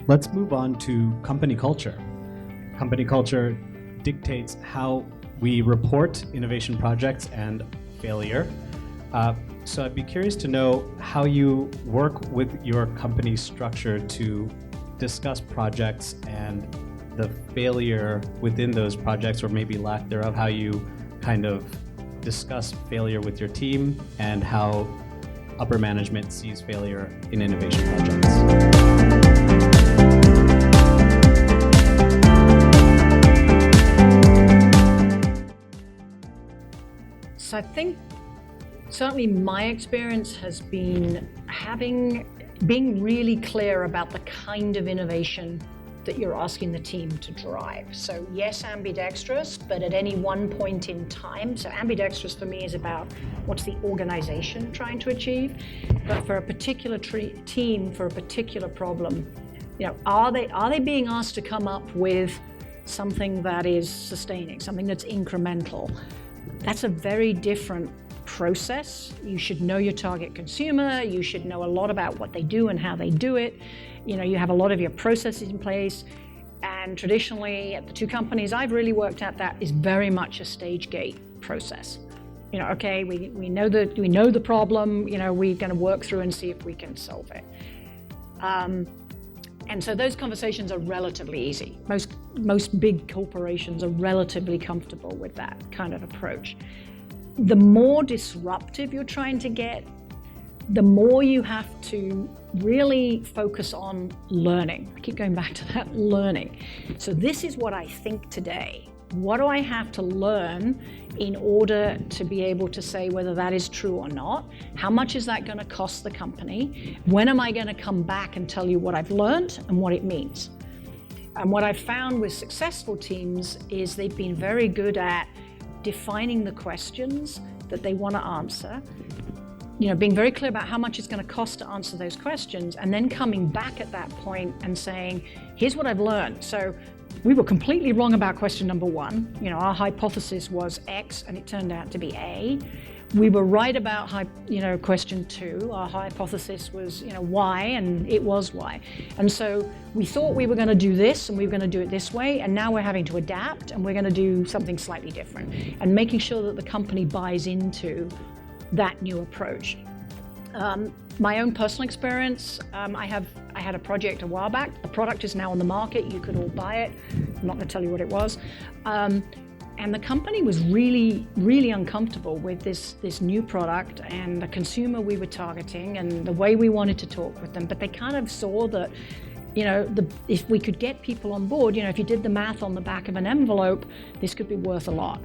Let's move on to company culture. Company culture dictates how we report innovation projects and failure. So I'd be curious to know how you work with your company's structure to discuss projects and the failure within those projects, or maybe lack thereof, how you kind of discuss failure with your team and how upper management sees failure in innovation projects. So I think certainly my experience has been being really clear about the kind of innovation that you're asking the team to drive. So yes, ambidextrous, but at any one point in time. So ambidextrous for me is about what's the organization trying to achieve, but for a particular team, for a particular problem, are they being asked to come up with something that is sustaining, something that's incremental? That's a very different process. You should know your target consumer. You should know a lot about what they do and how they do it. You have a lot of your processes in place. And traditionally, at the two companies I've really worked at, that is very much a stage gate process. Okay, we know the problem. We're going to work through and see if we can solve it. And so those conversations are relatively easy. Most big corporations are relatively comfortable with that kind of approach. The more disruptive you're trying to get, the more you have to really focus on learning. I keep going back to that, learning. So this is what I think today. What do I have to learn in order to be able to say whether that is true or not? How much is that going to cost the company? When am I going to come back and tell you what I've learned and what it means? And what I've found with successful teams is they've been very good at defining the questions that they want to answer, being very clear about how much it's going to cost to answer those questions, and then coming back at that point and saying, here's what I've learned. So we were completely wrong about question number one. Our hypothesis was X and it turned out to be A. We were right about question two. Our hypothesis was Y and it was Y. And so we thought we were going to do this and we were going to do it this way, and now we're having to adapt and we're going to do something slightly different, and making sure that the company buys into that new approach. My own personal experience, I had a project a while back. The product is now on the market. You could all buy it. I'm not going to tell you what it was. And the company was really, really uncomfortable with this new product and the consumer we were targeting and the way we wanted to talk with them. But they kind of saw that, if we could get people on board, if you did the math on the back of an envelope, this could be worth a lot.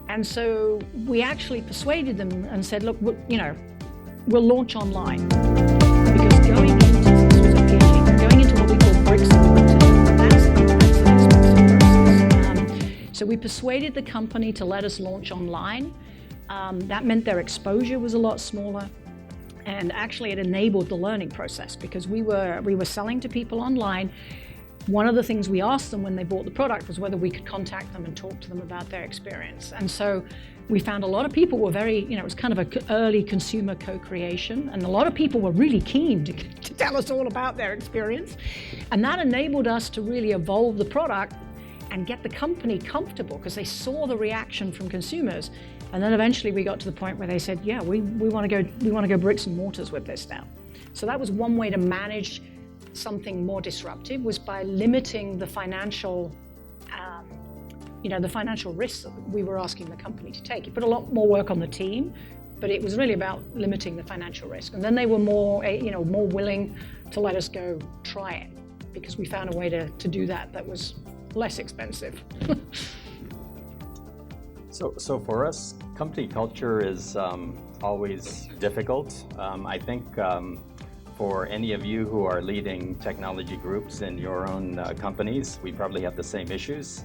And so we actually persuaded them and said, look, we'll launch online. Because going into what we call bricks and mortar, that's an expensive process. So we persuaded the company to let us launch online. That meant their exposure was a lot smaller. And actually it enabled the learning process because we were selling to people online. One of the things we asked them when they bought the product was whether we could contact them and talk to them about their experience. And so we found a lot of people were very, it was kind of an early consumer co-creation, and a lot of people were really keen to tell us all about their experience. And that enabled us to really evolve the product and get the company comfortable because they saw the reaction from consumers. And then eventually we got to the point where they said, yeah, we want to go bricks and mortars with this now. So that was one way to manage something more disruptive, was by limiting the financial risks that we were asking the company to take. It put a lot more work on the team, but it was really about limiting the financial risk. And then they were more willing to let us go try it because we found a way to do that was less expensive. So for us, company culture is always difficult. I think for any of you who are leading technology groups in your own companies, we probably have the same issues.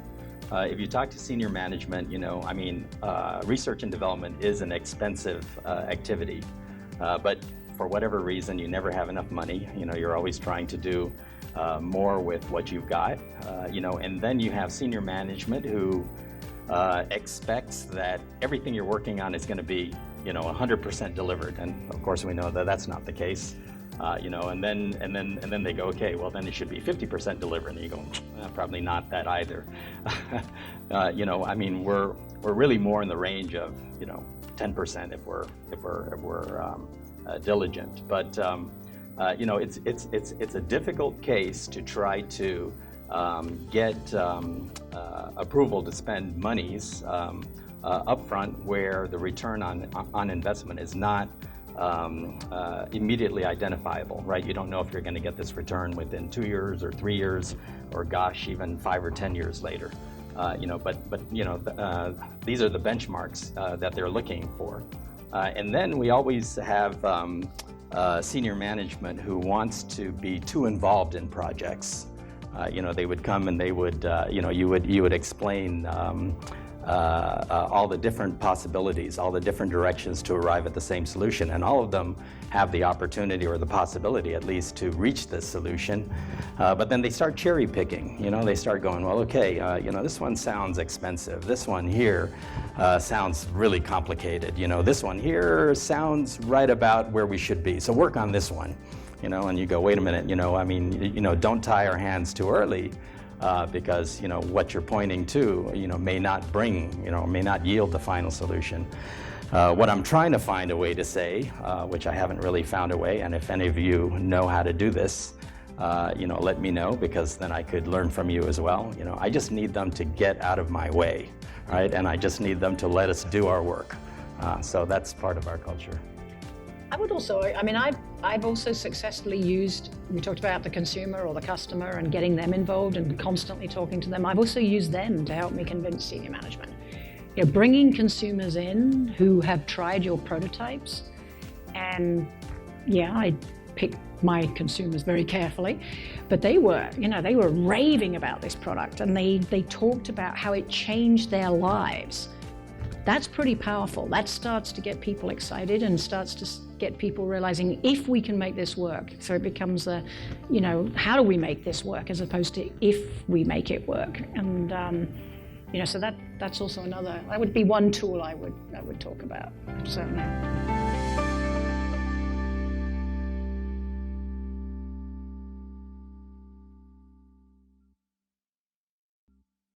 If you talk to senior management, research and development is an expensive activity, but for whatever reason, you never have enough money. You're always trying to do more with what you've got, and then you have senior management who expects that everything you're working on is going to be, 100% delivered. And of course, we know that that's not the case. and then they go, okay, well then it should be 50% delivered, and you go, probably not that either. I mean, we're really more in the range of 10% if we're diligent, but it's a difficult case to try to get approval to spend monies upfront where the return on investment is not immediately identifiable, right? You don't know if you're going to get this return within 2 years or 3 years, or gosh, even 5 or 10 years later. These are the benchmarks that they're looking for. And then we always have senior management who wants to be too involved in projects. They would come and they would, you would explain all the different possibilities, all the different directions to arrive at the same solution, and all of them have the opportunity, or the possibility at least, to reach this solution. But then they start cherry picking. They start going, well, okay, this one sounds expensive. This one here sounds really complicated. This one here sounds right about where we should be. So work on this one. And you go, wait a minute. Don't tie our hands too early. Because what you're pointing to may not may not yield the final solution. What I'm trying to find a way to say, which I haven't really found a way, and if any of you know how to do this, let me know, because then I could learn from you as well. I just need them to get out of my way, right? And I just need them to let us do our work. So that's part of our culture. I would also, I've also successfully used, we talked about the consumer or the customer and getting them involved and constantly talking to them. I've also used them to help me convince senior management. Bringing consumers in who have tried your prototypes, and I picked my consumers very carefully, but they were raving about this product, and they talked about how it changed their lives. That's pretty powerful. That starts to get people excited and starts to get people realizing, if we can make this work. So it becomes how do we make this work, as opposed to if we make it work. And so that's also that would be one tool I would talk about, certainly.